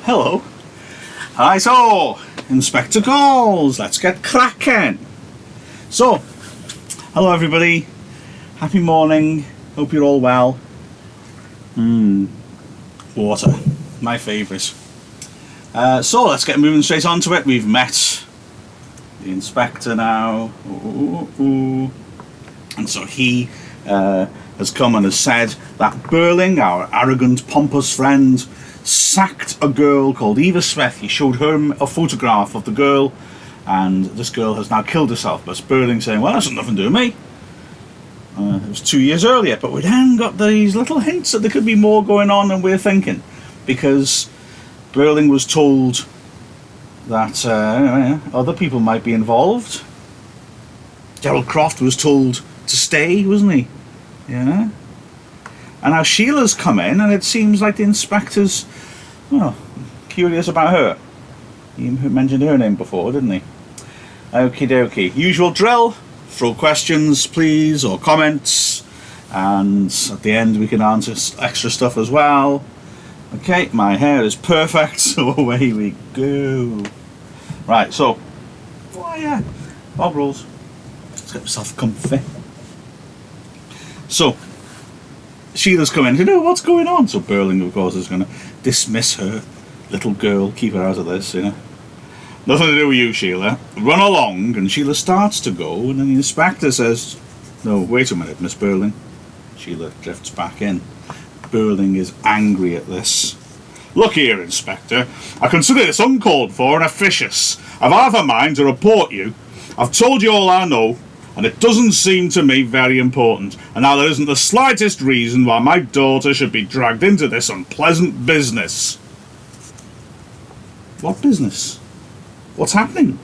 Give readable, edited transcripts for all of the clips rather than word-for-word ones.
Hello. Hi, so, Inspector Calls. Let's get cracking. So, hello everybody. Happy morning. Hope you're all well. Water. My favourite. So, let's get moving straight on to it. We've met the Inspector now. And so he has come and has said that Burling, our arrogant, pompous friend, sacked a girl called Eva Smith. He showed her a photograph of the girl, and this girl has now killed herself. But Burling saying, well, that's nothing to do with me. It was 2 years earlier, but we then got these little hints that there could be more going on than we're thinking, because Burling was told that other people might be involved. Gerald Croft was told to stay, wasn't he? Yeah. And now Sheila's come in, and it seems like the inspector's, well, curious about her. He mentioned her name before, didn't he? Okie dokie. Usual drill. Throw questions, please, or comments. And at the end, we can answer extra stuff as well. Okay, my hair is perfect, so away we go. Right, so, oh yeah, Bob rolls. Let's get myself comfy. So, Sheila's come in. You know what's going on? So Burling, of course, is going to dismiss her little girl, keep her out of this, you know. Nothing to do with you, Sheila. Run along. And Sheila starts to go, and then the inspector says, no, wait a minute, Miss Burling. Sheila drifts back in. Burling is angry at this. Look here, Inspector. I consider this uncalled for and officious. I've half a mind to report you. I've told you all I know, and it doesn't seem to me very important. And now there isn't the slightest reason why my daughter should be dragged into this unpleasant business. What business? What's happening?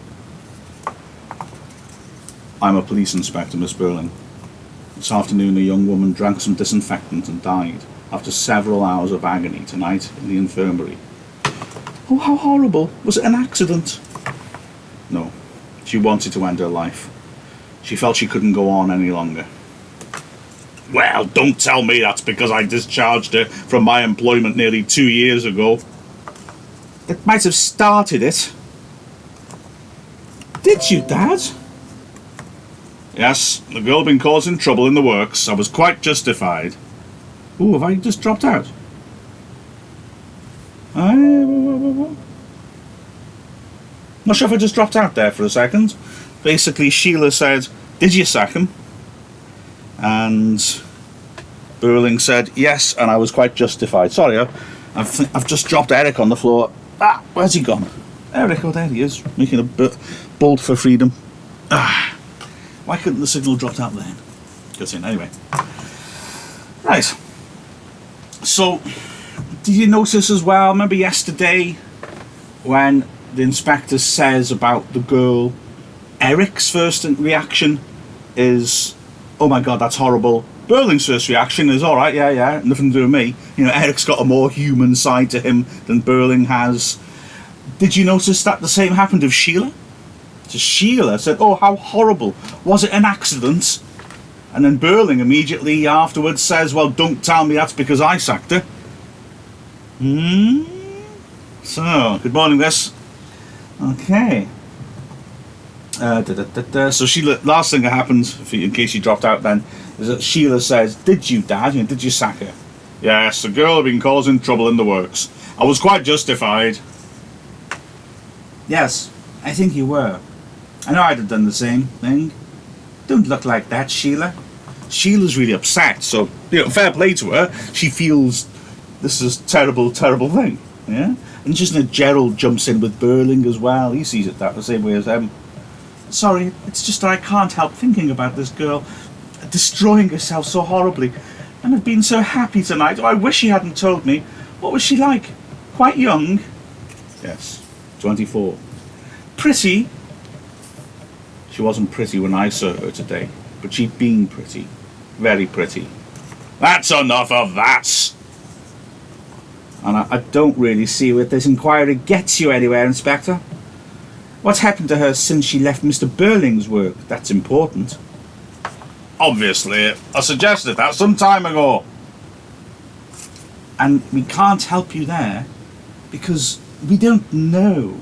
I'm a police inspector, Miss Burling. This afternoon a young woman drank some disinfectant and died after several hours of agony tonight in the infirmary. Oh, how horrible. Was it an accident? No. She wanted to end her life. She felt she couldn't go on any longer. Well, don't tell me that's because I discharged her from my employment nearly 2 years ago. It might have started it. Did you, Dad? Yes, the girl had been causing trouble in the works. I was quite justified. Ooh, have I just dropped out? Not sure if I just dropped out there for a second. Basically, Sheila said, did you sack him? And Burling said, yes, and I was quite justified. Sorry, I've just dropped Eric on the floor. Ah, where's he gone? Eric, oh, there he is, making a bolt for freedom. Ah, why couldn't the signal drop out then? Good thing, anyway. Right. So, did you notice as well, remember yesterday when the inspector says about the girl, Eric's first reaction is, oh my god, that's horrible. Burling's first reaction is, alright, yeah, nothing to do with me. You know, Eric's got a more human side to him than Burling has. Did you notice that the same happened with Sheila? So Sheila said, oh, how horrible. Was it an accident? And then Burling immediately afterwards says, well, don't tell me that's because I sacked her. So, good morning, Miss. Okay. So Sheila, last thing that happened, in case you dropped out then, is that Sheila says, did you, Dad? You know, did you sack her? Yes, the girl had been causing trouble in the works. I was quite justified. Yes, I think you were. I know I'd have done the same thing. Don't look like that, Sheila. Sheila's really upset, so, you know, fair play to her. She feels this is a terrible, terrible thing. Yeah? And just Gerald jumps in with Burling as well. He sees it that the same way as them. Sorry, it's just that I can't help thinking about this girl destroying herself so horribly. And I've been so happy tonight. Oh, I wish she hadn't told me. What was she like? Quite young? Yes, 24. Pretty? She wasn't pretty when I saw her today, but she'd been pretty. Very pretty. That's enough of that! And I don't really see where this inquiry gets you anywhere, Inspector. What's happened to her since she left Mr. Burling's work? That's important. Obviously, I suggested that some time ago. And we can't help you there because We don't know.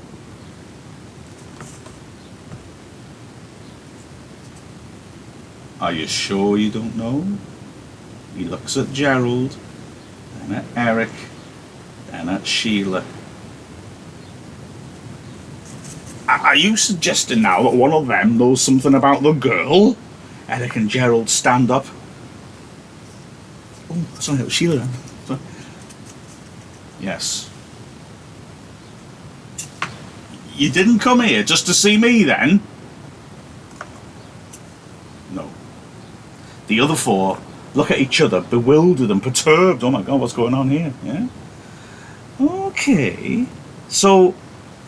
Are you sure you don't know? He looks at Gerald, then at Eric, then at Sheila. Are you suggesting now that one of them knows something about the girl? Eric and Gerald stand up. Oh, sorry, it was Sheila then. Sorry. Yes. You didn't come here just to see me then? No. The other four look at each other, bewildered and perturbed. Oh my God, what's going on here? Yeah. Okay. So,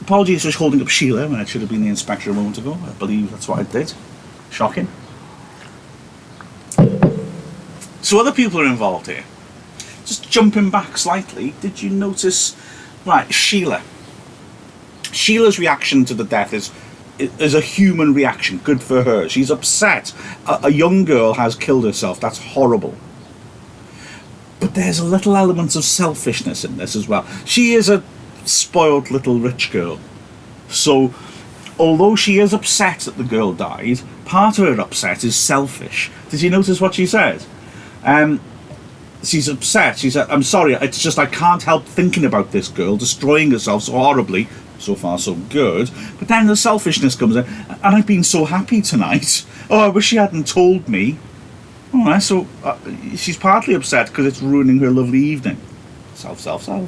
apologies for holding up Sheila when it should have been the inspector a moment ago. I believe that's what I did. Shocking. So other people are involved here. Just jumping back slightly, did you notice... Right, Sheila. Sheila's reaction to the death is a human reaction. Good for her. She's upset. A young girl has killed herself. That's horrible. But there's a little element of selfishness in this as well. She is a spoiled little rich girl. So, although she is upset that the girl died, part of her upset is selfish. Did you notice what she said? She's upset. She said, I'm sorry, it's just I can't help thinking about this girl destroying herself so horribly. So far, so good. But then the selfishness comes in. And I've been so happy tonight. Oh, I wish she hadn't told me. Alright, so she's partly upset because it's ruining her lovely evening. Self. And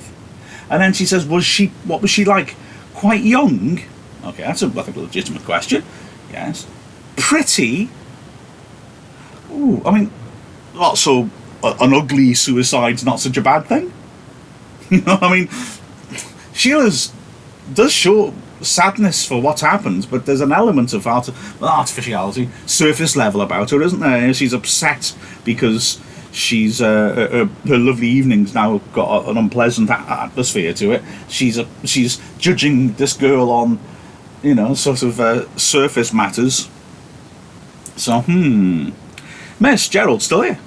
then she says, what was she like? Quite young? Okay, that's I think, a legitimate question. Yes. Pretty? Ooh, I mean, not so... an ugly suicide's not such a bad thing. You know, I mean, Sheila's does show sadness for what happens, but there's an element of artificiality, surface level about her, isn't there? She's upset because she's her lovely evening's now got an unpleasant atmosphere to it. She's judging this girl on, you know, sort of surface matters. So, Miss Gerald's still here.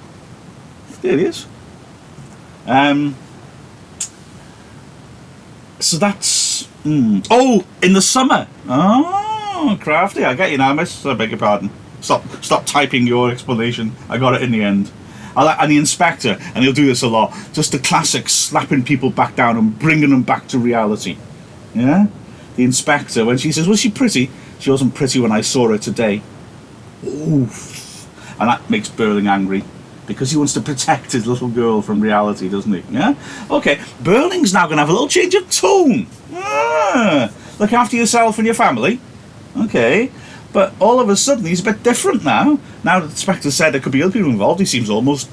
There he is. So that's... Oh, in the summer. Oh, crafty. I get you now, miss. I beg your pardon. Stop typing your explanation. I got it in the end. And the inspector, and he'll do this a lot, just the classic slapping people back down and bringing them back to reality. Yeah? The inspector, when she says, was she pretty? She wasn't pretty when I saw her today. Oof. And that makes Burling angry. Because he wants to protect his little girl from reality, doesn't he? Yeah? Okay, Burling's now going to have a little change of tone. Look after yourself and your family. Okay. But all of a sudden, he's a bit different now. Now that the inspector said there could be other people involved, he seems almost,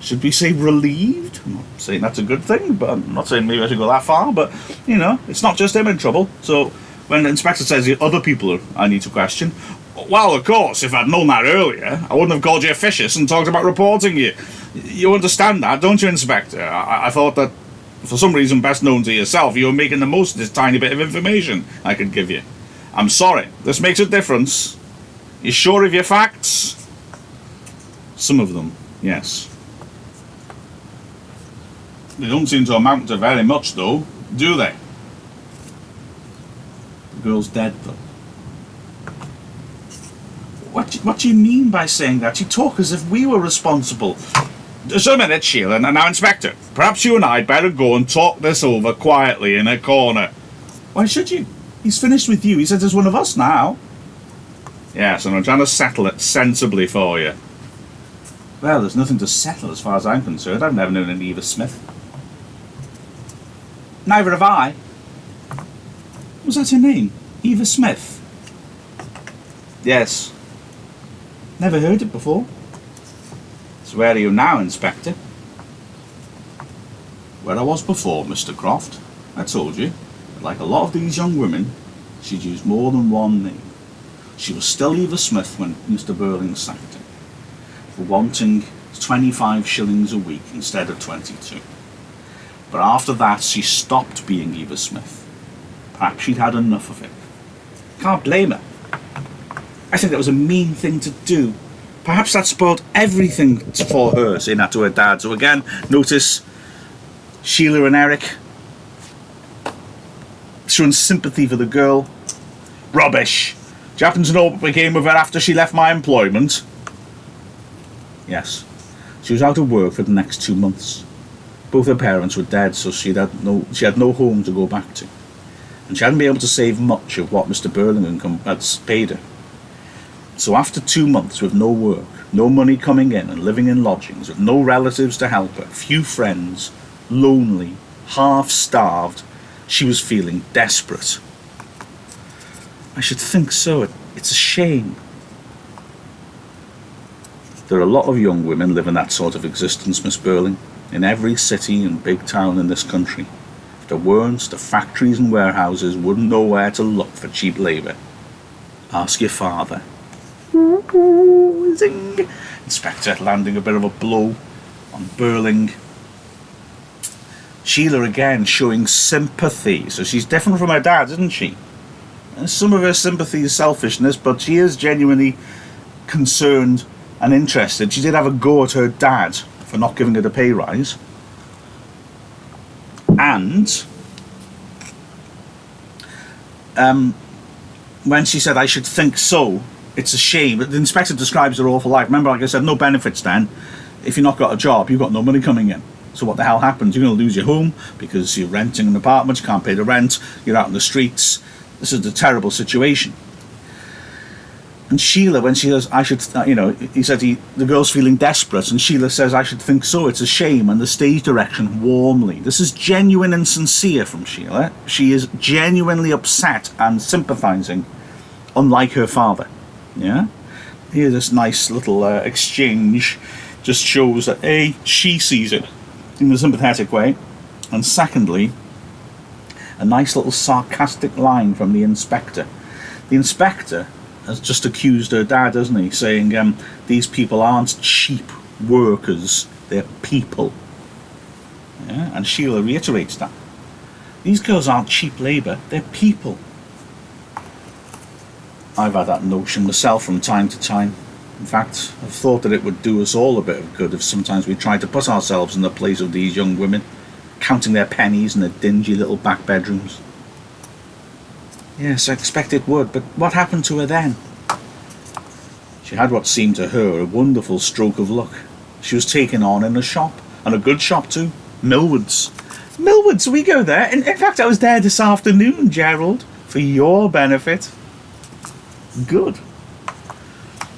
should we say, relieved? I'm not saying that's a good thing, but I'm not saying maybe I should go that far. But, you know, it's not just him in trouble. So when the inspector says the other people I need to question... Well, of course, if I'd known that earlier, I wouldn't have called you officious and talked about reporting you. You understand that, don't you, Inspector? I thought that, for some reason best known to yourself, you were making the most of this tiny bit of information I could give you. I'm sorry, this makes a difference. You sure of your facts? Some of them, yes. They don't seem to amount to very much, though, do they? The girl's dead, though. What do you mean by saying that? You talk as if we were responsible. Just a minute, Sheila. Now, Inspector, perhaps you and I'd better go and talk this over quietly in a corner. Why should you? He's finished with you. He says there's one of us now. Yes, and I'm trying to settle it sensibly for you. Well, there's nothing to settle as far as I'm concerned. I've never known an Eva Smith. Neither have I. Was that her name? Eva Smith? Yes. Never heard it before. So where are you now, Inspector? Where I was before, Mr. Croft. I told you, like a lot of these young women, she'd used more than one name. She was still Eva Smith when Mr. Burling sacked her, for wanting 25 shillings a week instead of 22. But after that, she stopped being Eva Smith. Perhaps she'd had enough of it. Can't blame her. I think that was a mean thing to do. Perhaps that spoiled everything for her, saying that to her dad. So again, notice Sheila and Eric showing sympathy for the girl. Rubbish. Do you happen to know what became of her after she left my employment? Yes. She was out of work for the next 2 months. Both her parents were dead, so she had no home to go back to. And she hadn't been able to save much of what Mr. Burlington had paid her. So after 2 months with no work, no money coming in and living in lodgings, with no relatives to help her, few friends, lonely, half-starved, she was feeling desperate. I should think so. It's a shame. There are a lot of young women living that sort of existence, Miss Burling, in every city and big town in this country. If there weren't, the factories and warehouses wouldn't know where to look for cheap labour. Ask your father. Zing! Inspector landing a bit of a blow on Burling. Sheila again showing sympathy. So she's different from her dad, isn't she? And some of her sympathy is selfishness, but she is genuinely concerned and interested. She did have a go at her dad for not giving her the pay rise. And when she said, I should think so, it's a shame. The inspector describes her awful life. Remember, like I said, no benefits then. If you've not got a job, you've got no money coming in. So what the hell happens? You're going to lose your home because you're renting an apartment, you can't pay the rent, you're out in the streets. This is a terrible situation. And Sheila, when she says, I should, he said the girl's feeling desperate, and Sheila says, I should think so, it's a shame, and the stage direction warmly. This is genuine and sincere from Sheila. She is genuinely upset and sympathising, unlike her father. Yeah? Here, this nice little exchange just shows that, A, she sees it in a sympathetic way, and secondly, a nice little sarcastic line from the inspector. The inspector has just accused her dad, hasn't he, saying these people aren't cheap workers, they're people. Yeah? And Sheila reiterates that. These girls aren't cheap labour, they're people. I've had that notion myself from time to time. In fact, I've thought that it would do us all a bit of good if sometimes we tried to put ourselves in the place of these young women, counting their pennies in their dingy little back bedrooms. Yes, I expect it would, but what happened to her then? She had what seemed to her a wonderful stroke of luck. She was taken on in a shop, and a good shop too, Millward's. Millward's, we go there. In fact, I was there this afternoon, Gerald, for your benefit. Good.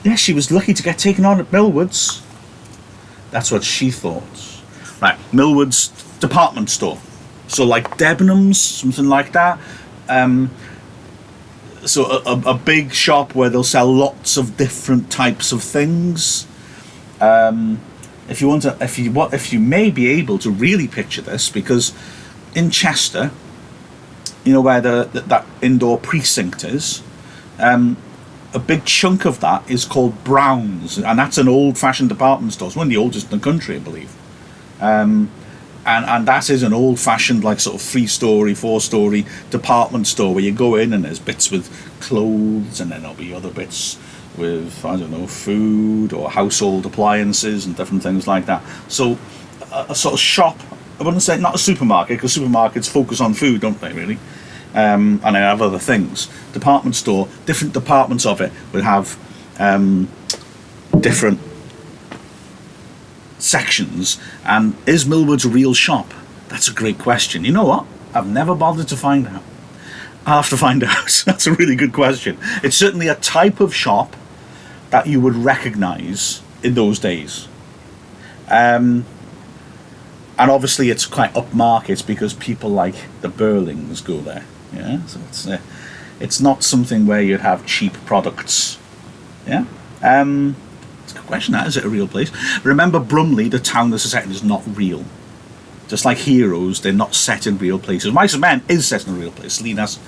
Yes, she was lucky to get taken on at Millward's. That's what she thought. Right, Millward's department store. So like Debenhams, something like that. So a big shop where they'll sell lots of different types of things. If you may be able to really picture this, because in Chester, where that indoor precinct is, a big chunk of that is called Brown's, and that's an old-fashioned department store. It's one of the oldest in the country, I believe. And that is an old-fashioned, like, sort of 3-story, 4-story department store where you go in and there's bits with clothes, and then there'll be other bits with, I don't know, food or household appliances and different things like that. So a sort of shop, I wouldn't say not a supermarket, because supermarkets focus on food, don't they, really? And they have other things. Department store, different departments of it would have different sections. And is Millward's a real shop? That's a great question. You know what? I've never bothered to find out. I'll have to find out. That's a really good question. It's certainly a type of shop that you would recognise in those days. And obviously it's quite upmarket because people like the Burlings go there. Yeah, so it's not something where you'd have cheap products. Yeah, it's a good question. That is it a real place? Remember, Brumley, the town that's set in, is not real. Just like Heroes, they're not set in real places. Mice and Men is set in a real place. Linas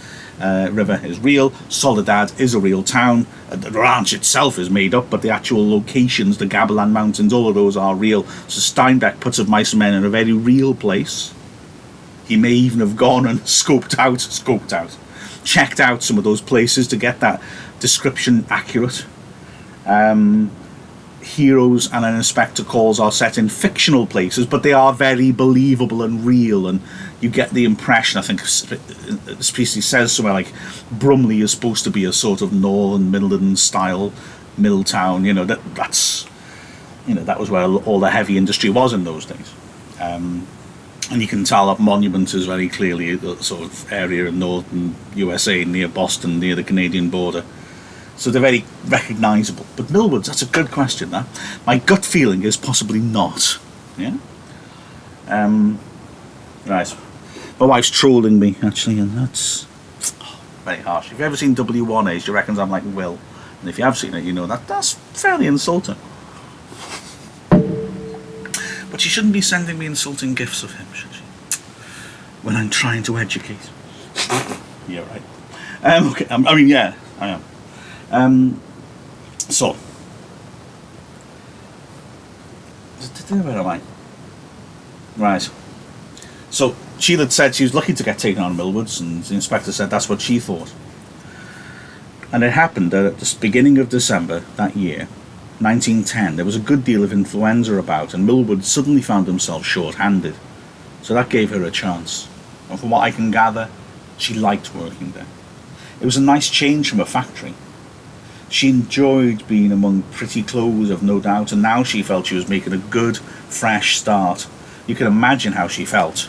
River is real. Soledad is a real town. The ranch itself is made up, but the actual locations, the Gabilan Mountains, all of those are real. So Steinbeck puts of Mice and Men in a very real place. He may even have gone and checked out some of those places to get that description accurate. heroes and an inspector calls are set in fictional places, but they are very believable and real, and you get the impression, I think Species says somewhere like Brumley is supposed to be a sort of northern Midland style mill town. That's that was where all the heavy industry was in those days. And you can tell that Monument is very clearly a sort of area in northern USA, near Boston, near the Canadian border. So they're very recognisable. But Millwoods, that's a good question, that. My gut feeling is possibly not. Yeah? Right. My wife's trolling me, actually, and that's very harsh. If you've ever seen W1A, she reckons I'm like Will. And if you have seen it, you know that's fairly insulting. But she shouldn't be sending me insulting gifs of him, should she? When I'm trying to educate. Yeah, right. Okay, I mean, yeah, I am. So. Where am I? Right. So, Sheila said she was lucky to get taken on Millwoods, and the inspector said that's what she thought. And it happened that at the beginning of December that year, 1910, there was a good deal of influenza about, and Millwood suddenly found themselves short-handed. So that gave her a chance. And from what I can gather, she liked working there. It was a nice change from a factory. She enjoyed being among pretty clothes, I've no doubt, and now she felt she was making a good, fresh start. You can imagine how she felt.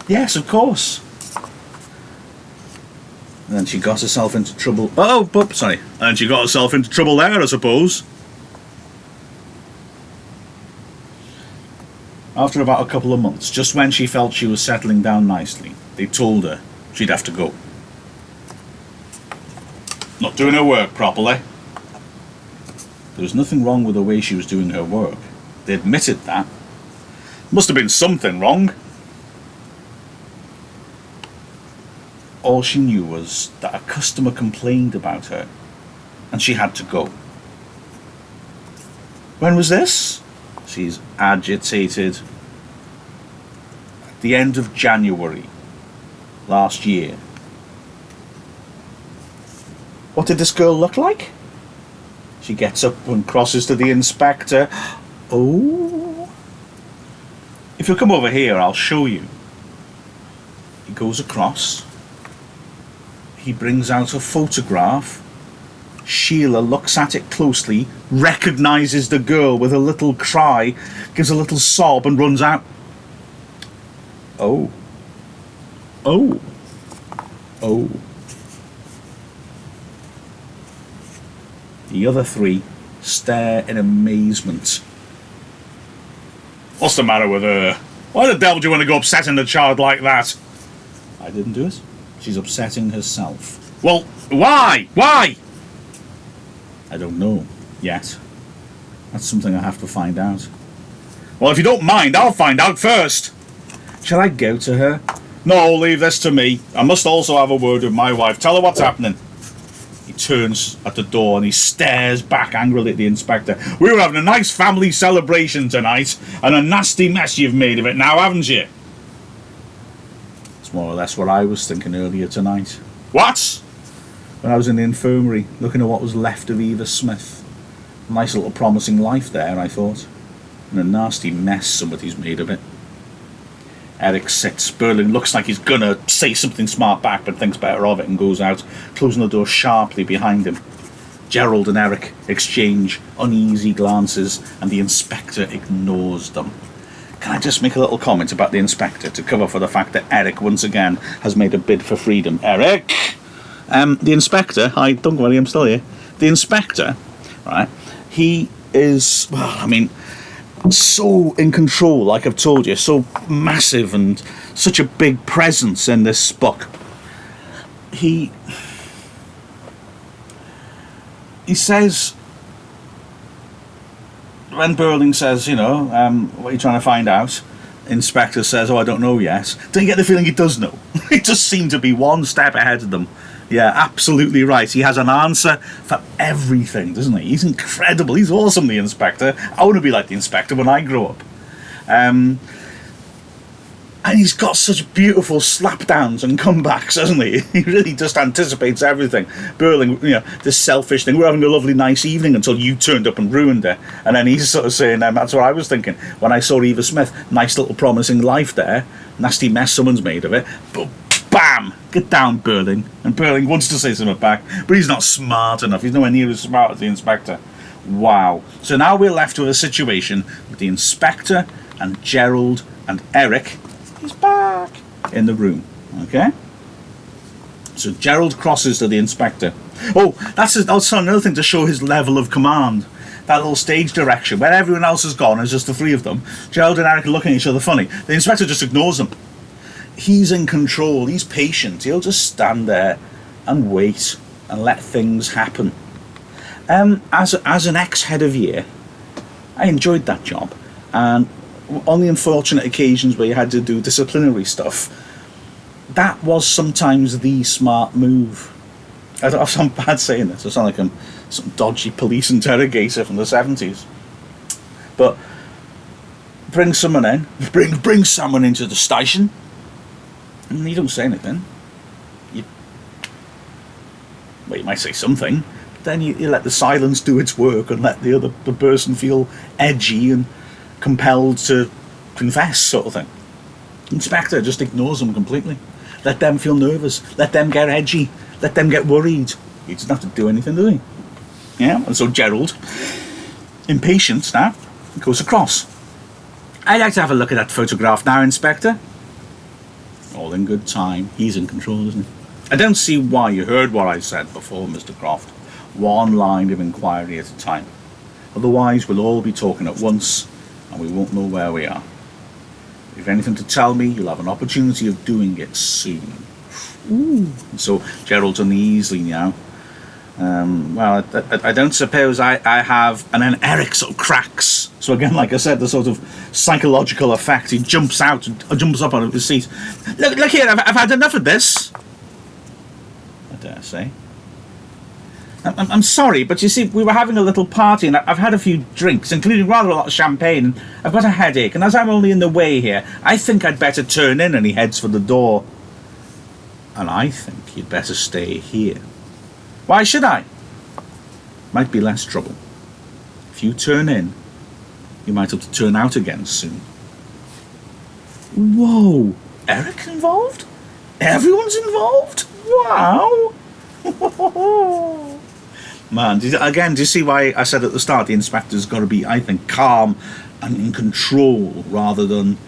Yes, of course. And then she got herself into trouble. Sorry. And she got herself into trouble there, I suppose. After about a couple of months, just when she felt she was settling down nicely, they told her she'd have to go. Not doing her work properly. There was nothing wrong with the way she was doing her work. They admitted that. Must have been something wrong. All she knew was that a customer complained about her, and she had to go. When was this? She's agitated. At the end of January last year. What did this girl look like? She gets up and crosses to the inspector. Oh. If you'll come over here, I'll show you. He goes across. He brings out a photograph. Sheila looks at it closely, recognises the girl with a little cry, gives a little sob and runs out. Oh. Oh. Oh. The other three stare in amazement. What's the matter with her? Why the devil do you want to go upsetting the child like that? I didn't do it. She's upsetting herself. Well, why? Why? I don't know yet. That's something I have to find out. Well, if you don't mind, I'll find out first. Shall I go to her? No, leave this to me. I must also have a word with my wife. Tell her what's happening. He turns at the door and he stares back angrily at the inspector. We were having a nice family celebration tonight, and a nasty mess you've made of it now, haven't you? It's more or less what I was thinking earlier tonight. What? When I was in the infirmary, looking at what was left of Eva Smith. A nice little promising life there, I thought. And a nasty mess somebody's made of it. Eric sits. Berlin looks like he's gonna say something smart back, but thinks better of it and goes out, closing the door sharply behind him. Gerald and Eric exchange uneasy glances, and the inspector ignores them. Can I just make a little comment about the inspector to cover for the fact that Eric once again has made a bid for freedom? Eric! The inspector, hi, don't worry, I'm still here. The inspector, right, he is, well, I mean, so in control, like I've told you, so massive and such a big presence in this book. He says, when Burling says, what are you trying to find out? Inspector says, I don't know yet. Don't you get the feeling he does know? He just seemed to be one step ahead of them. Yeah, absolutely right. He has an answer for everything, doesn't he? He's incredible. He's awesome, the inspector. I want to be like the inspector when I grow up. And he's got such beautiful slapdowns and comebacks, hasn't he? He really just anticipates everything. Burling, this selfish thing. We're having a lovely, nice evening until you turned up and ruined it. And then he's sort of saying, that's what I was thinking when I saw Eva Smith. Nice little promising life there. Nasty mess someone's made of it. But bam! Get down, Burling. And Burling wants to say something back, but he's not smart enough. He's nowhere near as smart as the inspector. Wow. So now we're left with a situation with the inspector and Gerald and Eric. He's back in the room. Okay? So Gerald crosses to the inspector. Oh, that's also another thing to show his level of command. That little stage direction where everyone else has gone, it's just the three of them. Gerald and Eric are looking at each other funny. The inspector just ignores them. He's in control. He's patient. He'll just stand there and wait and let things happen. As an ex-head of year, I enjoyed that job. And on the unfortunate occasions where you had to do disciplinary stuff, that was sometimes the smart move. I sound bad saying this. I sound like I'm some dodgy police interrogator from the 70s. But bring someone in, bring someone into the station, and you don't say anything. You might say something, but then you let the silence do its work and let the person feel edgy and compelled to confess, sort of thing. Inspector just ignores them completely. Let them feel nervous. Let them get edgy. Let them get worried. He doesn't have to do anything, does he? Yeah, and so Gerald, impatient now, goes across. I'd like to have a look at that photograph now, Inspector. All in good time. He's in control, isn't he? I don't see why. You heard what I said before, Mr. Croft. One line of inquiry at a time. Otherwise, we'll all be talking at once, and we won't know where we are. If you've anything to tell me, you'll have an opportunity of doing it soon. Ooh. So Gerald's uneasy now. Well, I don't suppose I have... And then Eric sort of cracks. So again, like I said, the sort of psychological effect. He jumps out, jumps up out of his seat. Look here, I've had enough of this. I dare say. I'm sorry, but you see, we were having a little party and I've had a few drinks, including rather a lot of champagne, and I've got a headache, and as I'm only in the way here, I think I'd better turn in. And he heads for the door. And I think you'd better stay here. Why should I? Might be less trouble. If you turn in, you might have to turn out again soon. Whoa! Eric's involved? Everyone's involved? Wow! Man, do you see why I said at the start the inspector's got to be, I think, calm and in control rather than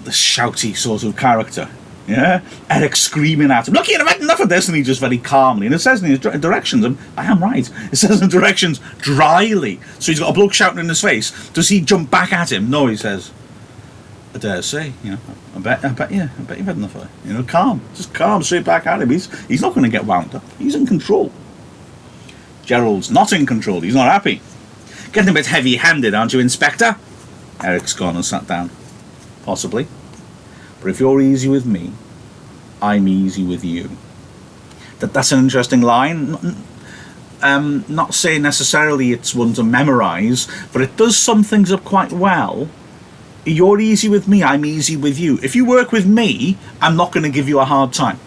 the shouty sort of character? Yeah? Eric screaming at him, look here, I've had enough of this, and he just very calmly, and it says in his directions, and I am right, it says in directions, dryly, so he's got a bloke shouting in his face. Does he jump back at him? No, he says, I dare say, I bet you've had enough of it. Calm, just calm, straight back at him. He's not going to get wound up. He's in control. Gerald's not in control. He's not happy. Getting a bit heavy-handed, aren't you, Inspector? Eric's gone and sat down. Possibly. But if you're easy with me, I'm easy with you. That's an interesting line. Not saying necessarily it's one to memorise, but it does sum things up quite well. You're easy with me, I'm easy with you. If you work with me, I'm not going to give you a hard time.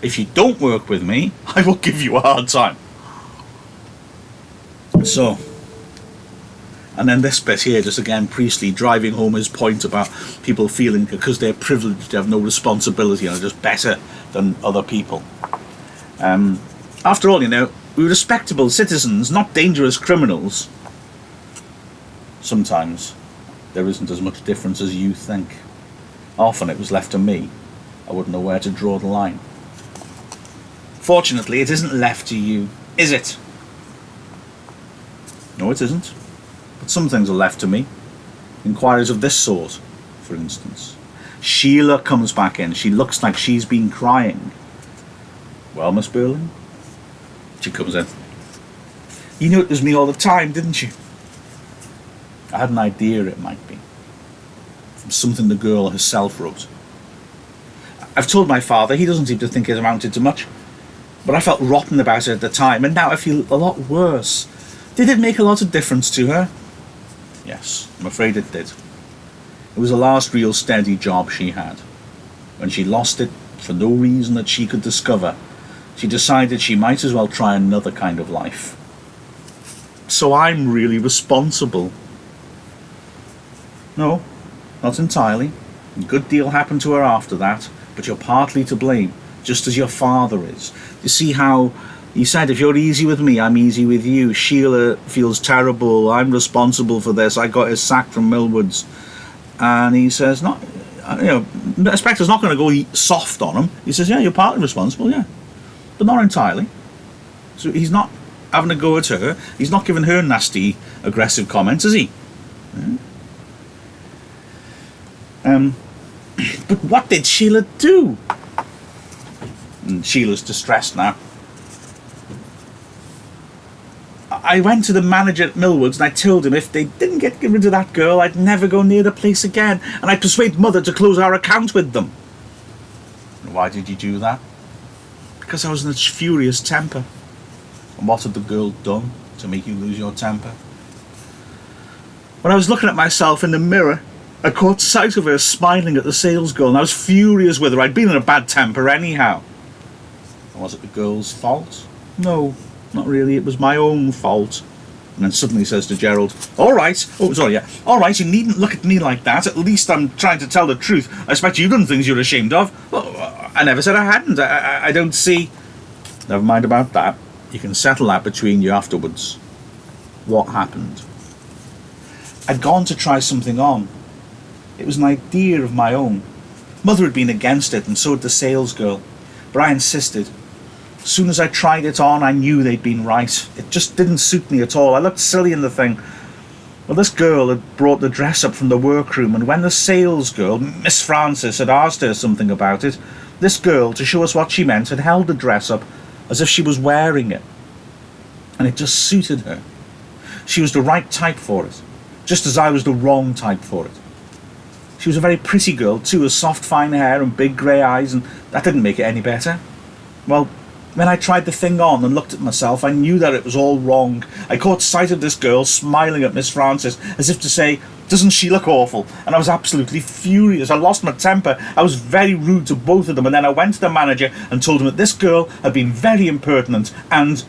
If you don't work with me, I will give you a hard time. So, and then this bit here, just again, Priestley driving home his point about people feeling because they're privileged, they have no responsibility and are just better than other people. After all, we're respectable citizens, not dangerous criminals. Sometimes there isn't as much difference as you think. Often it was left to me. I wouldn't know where to draw the line. Fortunately, it isn't left to you, is it? No, it isn't. But some things are left to me. Inquiries of this sort, for instance. Sheila comes back in. She looks like she's been crying. Well, Miss Burling? She comes in. You knew it was me all the time, didn't you? I had an idea it might be. From something the girl herself wrote. I've told my father. He doesn't seem to think it amounted to much. But I felt rotten about it at the time, and now I feel a lot worse. Did it make a lot of difference to her? Yes, I'm afraid it did. It was the last real steady job she had. When she lost it, for no reason that she could discover, she decided she might as well try another kind of life. So I'm really responsible. No, not entirely. A good deal happened to her after that, but you're partly to blame, just as your father is. You see how he said, if you're easy with me, I'm easy with you. Sheila feels terrible. I'm responsible for this. I got her sacked from Millwoods. And he says, not, Inspector's not going to go soft on him. He says, yeah, you're partly responsible, yeah, but not entirely. So he's not having a go at her. He's not giving her nasty, aggressive comments, is he? But what did Sheila do? And Sheila's distressed now. I went to the manager at Millwoods and I told him if they didn't get rid of that girl, I'd never go near the place again, and I'd persuade Mother to close our account with them. Why did you do that? Because I was in a furious temper. And what had the girl done to make you lose your temper? When I was looking at myself in the mirror, I caught sight of her smiling at the sales girl, and I was furious with her. I'd been in a bad temper anyhow. Was it the girl's fault? No, not really. It was my own fault. And then suddenly says to Gerald, all right. Oh, sorry, yeah. All right, you needn't look at me like that. At least I'm trying to tell the truth. I expect you've done things you're ashamed of. Well, I never said I hadn't. I don't see... Never mind about that. You can settle that between you afterwards. What happened? I'd gone to try something on. It was an idea of my own. Mother had been against it, and so had the sales girl. But I insisted. As soon as I tried it on, I knew they'd been right. It just didn't suit me at all. I looked silly in the thing. Well, this girl had brought the dress up from the workroom, and when the sales girl, Miss Francis, had asked her something about it, this girl, to show us what she meant, had held the dress up as if she was wearing it. And it just suited her. She was the right type for it, just as I was the wrong type for it. She was a very pretty girl too, with soft fine hair and big grey eyes, and that didn't make it any better. Well, when I tried the thing on and looked at myself, I knew that it was all wrong. I caught sight of this girl smiling at Miss Francis, as if to say, doesn't she look awful? And I was absolutely furious. I lost my temper. I was very rude to both of them, and then I went to the manager and told him that this girl had been very impertinent, and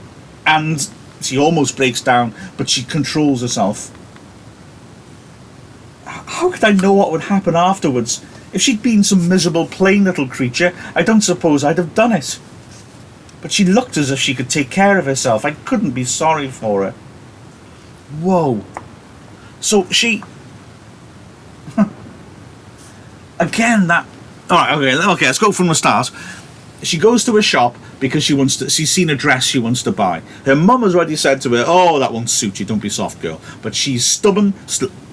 she almost breaks down, but she controls herself. How could I know what would happen afterwards? If she'd been some miserable plain little creature, I don't suppose I'd have done it. But she looked as if she could take care of herself. I couldn't be sorry for her. Whoa. So she... Again, that... Alright, okay, let's go from the start. She goes to a shop because she's seen a dress she wants to buy. Her mum has already said to her, oh, that won't suit you, don't be soft, girl. But she's stubborn,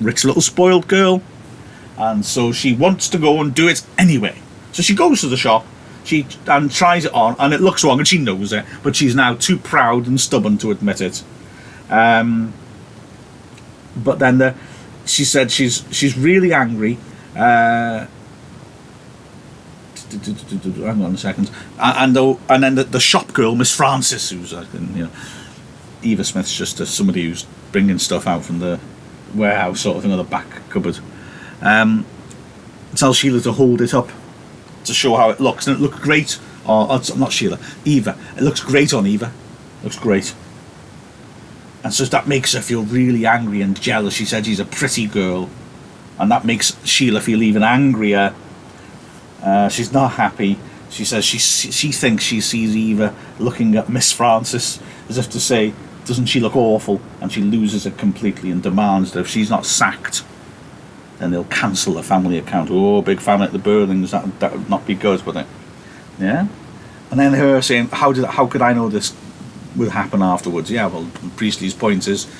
rich little spoiled girl, and so she wants to go and do it anyway. So she goes to the shop, and tries it on, and it looks wrong, and she knows it, but she's now too proud and stubborn to admit it. But then she said she's really angry. Hang on a second. And then the shop girl, Miss Francis, who's Eva Smith's just somebody who's bringing stuff out from the warehouse sort of thing, or the back cupboard, tells Sheila to hold it up to show how it looks, and it looked great. Not Sheila, Eva. It looks great on Eva. Looks great. And so that makes her feel really angry and jealous. She said she's a pretty girl, and that makes Sheila feel even angrier. She's not happy. She says she thinks she sees Eva looking at Miss Francis as if to say, doesn't she look awful? And she loses it completely and demands that if she's not sacked, then they'll cancel the family account. Oh, big family at the Burlings, that would not be good, would it? Yeah? And then her saying, how could I know this would happen afterwards? Yeah, well, Priestley's point is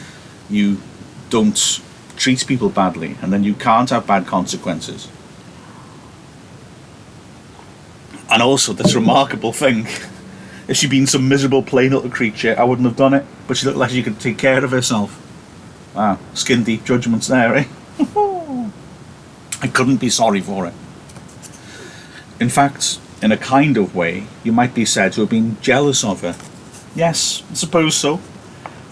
you don't treat people badly, and then you can't have bad consequences. And also, this remarkable thing, if she'd been some miserable plain little creature, I wouldn't have done it, but she looked like she could take care of herself. Wow, skin deep judgments there, eh? I couldn't be sorry for it. In fact, in a kind of way, you might be said to have been jealous of her. Yes, I suppose so.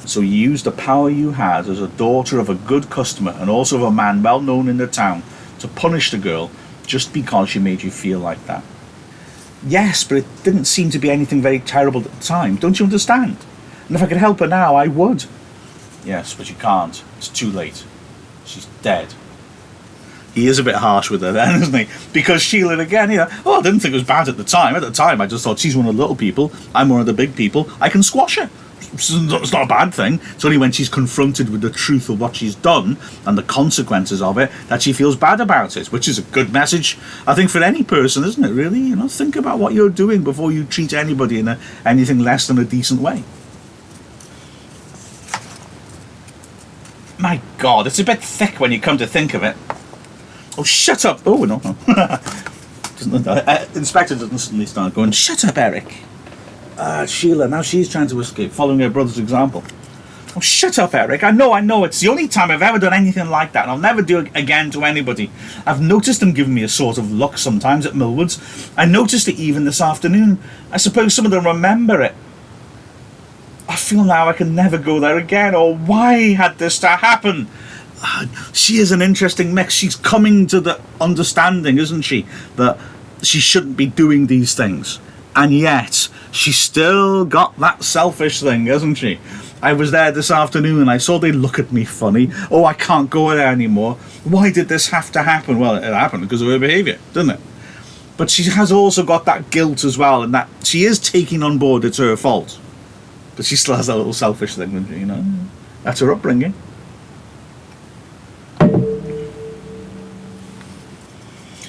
So you used the power you had as a daughter of a good customer and also of a man well known in the town to to punish the girl just because she made you feel like that. Yes, but it didn't seem to be anything very terrible at the time. Don't you understand? And if I could help her now, I would. Yes, but you can't. It's too late. She's dead. He is a bit harsh with her then, isn't he? Because Sheila, again, I didn't think it was bad at the time. At the time, I just thought, she's one of the little people. I'm one of the big people. I can squash her. It's not a bad thing. It's only when she's confronted with the truth of what she's done and the consequences of it that she feels bad about it, which is a good message, I think, for any person, isn't it, really? Think about what you're doing before you treat anybody in anything less than a decent way. My God, it's a bit thick when you come to think of it. Oh, shut up. Oh, no. Inspector doesn't suddenly start going, shut up, Eric. Sheila, now she's trying to escape, following her brother's example. Oh, shut up, Eric. I know. It's the only time I've ever done anything like that, and I'll never do it again to anybody. I've noticed them giving me a sort of look sometimes at Millwoods. I noticed it even this afternoon. I suppose some of them remember it. I feel now I can never go there again. Or why had this to happen? She is an interesting mix. She's coming to the understanding, isn't she, that she shouldn't be doing these things. And yet, she's still got that selfish thing, hasn't she? I was there this afternoon and I saw they look at me funny. Oh, I can't go there anymore. Why did this have to happen? Well, it happened because of her behaviour, didn't it? But she has also got that guilt as well, and that she is taking on board it's her fault. But she still has that little selfish thing, doesn't she, That's her upbringing.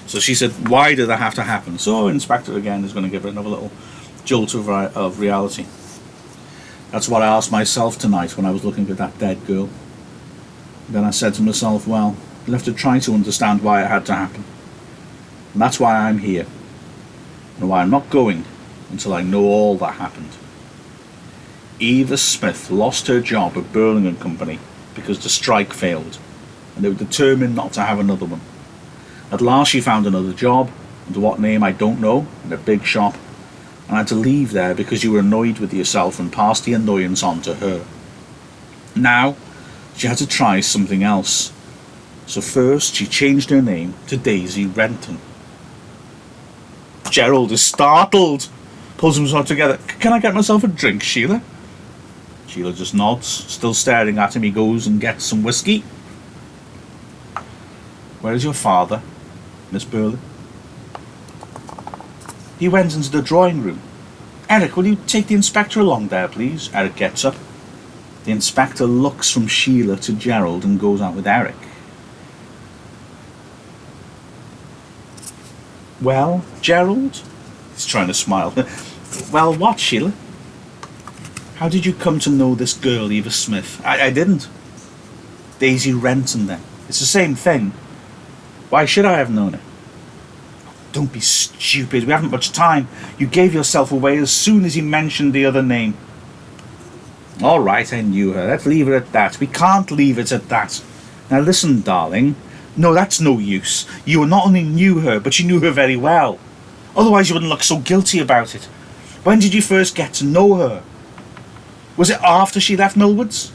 So she said, why did that have to happen? So Inspector again is going to give her another little jolt of reality. That's what I asked myself tonight when I was looking at that dead girl. Then I said to myself, well, you'll have to try to understand why it had to happen. And that's why I'm here. And why I'm not going until I know all that happened. Eva Smith lost her job at Burling and Company because the strike failed, and they were determined not to have another one. At last she found another job, under what name I don't know, in a big shop, and I had to leave there because you were annoyed with yourself and passed the annoyance on to her. Now, she had to try something else. So first she changed her name to Daisy Renton. Gerald is startled, pulls himself together. Can I get myself a drink, Sheila? Sheila just nods, still staring at him. He goes and gets some whiskey. Where is your father, Miss Burley? He went into the drawing room. Eric, will you take the inspector along there, please? Eric gets up. The inspector looks from Sheila to Gerald and goes out with Eric. Well, Gerald? He's trying to smile. Well, what, Sheila? How did you come to know this girl, Eva Smith? I didn't. Daisy Renton, then. It's the same thing. Why should I have known it? Don't be stupid. We haven't much time. You gave yourself away as soon as you mentioned the other name. All right, I knew her. Let's leave it at that. We can't leave it at that. Now listen, darling. No, that's no use. You not only knew her, but you knew her very well. Otherwise you wouldn't look so guilty about it. When did you first get to know her? Was it after she left Millwoods?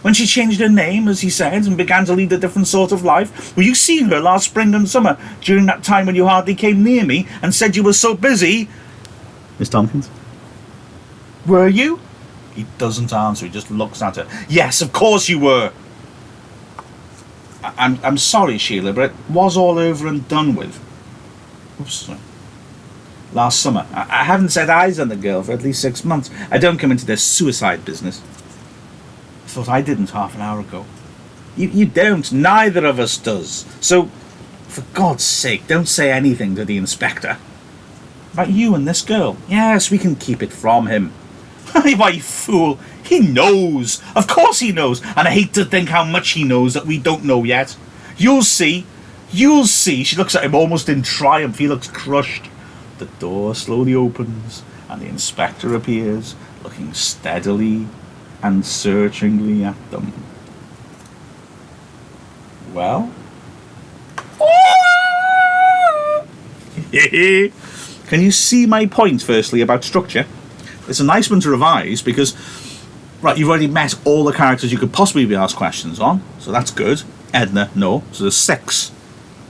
When she changed her name, as he said, and began to lead a different sort of life? Were you seeing her last spring and summer, during that time when you hardly came near me and said you were so busy? Miss Tompkins? Were you? He doesn't answer, he just looks at her. Yes, of course you were. I'm sorry, Sheila, but it was all over and done with. Oops. Last summer. I haven't set eyes on the girl for at least 6 months. I don't come into this suicide business. I thought I didn't half an hour ago. You don't. Neither of us does. So, for God's sake, don't say anything to the inspector. About you and this girl. Yes, we can keep it from him. Why, you fool. He knows. Of course he knows. And I hate to think how much he knows that we don't know yet. You'll see. You'll see. She looks at him almost in triumph. He looks crushed. The door slowly opens and the inspector appears, looking steadily and searchingly at them. Well? Can you see my point, firstly, about structure? It's a nice one to revise because, right, you've already met all the characters you could possibly be asked questions on, so that's good. Edna, no, so there's 6.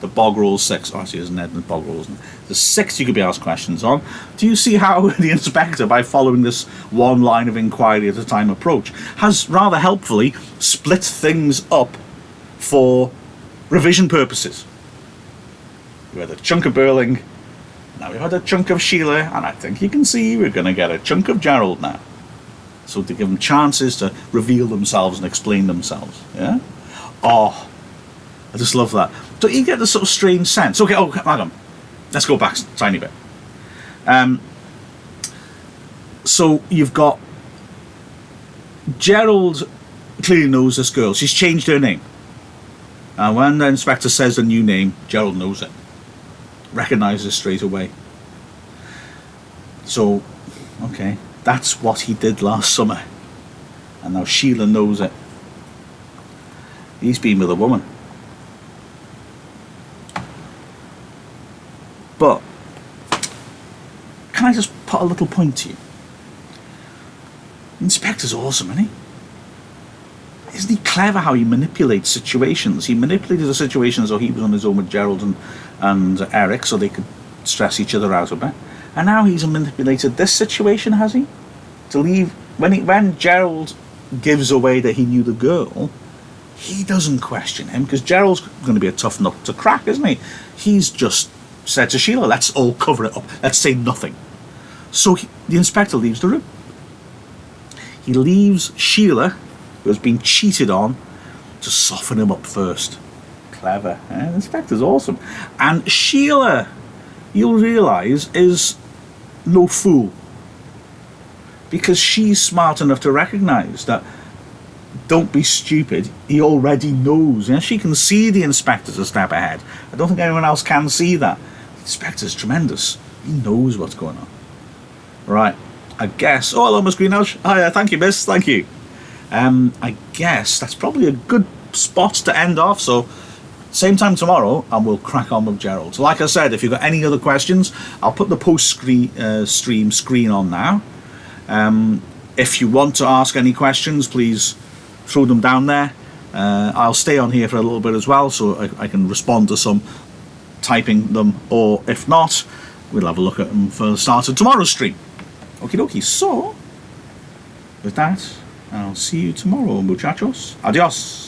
The bog roll 6. Oh, actually, there's Ned and the bog rolls. There's 6 you could be asked questions on. Do you see how the inspector, by following this one line of inquiry at a time approach, has rather helpfully split things up for revision purposes? We had a chunk of Burling, now we've had a chunk of Sheila, and I think you can see we're going to get a chunk of Gerald now. So to give them chances to reveal themselves and explain themselves. Yeah? Oh, I just love that. Don't you get this sort of strange sense? Okay, oh, hang on. Let's go back a tiny bit. So you've got Gerald clearly knows this girl. She's changed her name. And when the inspector says a new name, Gerald knows it. Recognises it straight away. So, okay, that's what he did last summer. And now Sheila knows it. He's been with a woman. But, can I just put a little point to you? The inspector's awesome, isn't he? Isn't he clever how he manipulates situations? He manipulated the situation so he was on his own with Gerald and Eric, so they could stress each other out a bit. And now he's manipulated this situation, has he? To leave... When Gerald gives away that he knew the girl, he doesn't question him, because Gerald's going to be a tough nut to crack, isn't he? He's just said to Sheila, let's all cover it up. Let's say nothing. So the inspector leaves the room. He leaves Sheila, who has been cheated on, to soften him up first. Clever. The inspector's awesome. And Sheila, you'll realise, is no fool. Because she's smart enough to recognise that, don't be stupid, he already knows. She can see the inspector's a step ahead. I don't think anyone else can see that. The inspector's tremendous. He knows what's going on. Right, I guess... Oh, hello, Miss Greenhouse. Hi, thank you, miss, thank you. I guess that's probably a good spot to end off, so same time tomorrow and we'll crack on with Gerald. So like I said, if you've got any other questions, I'll put the stream screen on now. If you want to ask any questions, please throw them down there. I'll stay on here for a little bit as well, so I can respond to some, typing them, or if not, we'll have a look at them for the start of tomorrow's stream. Okie dokie, so with that, I'll see you tomorrow, muchachos. Adios.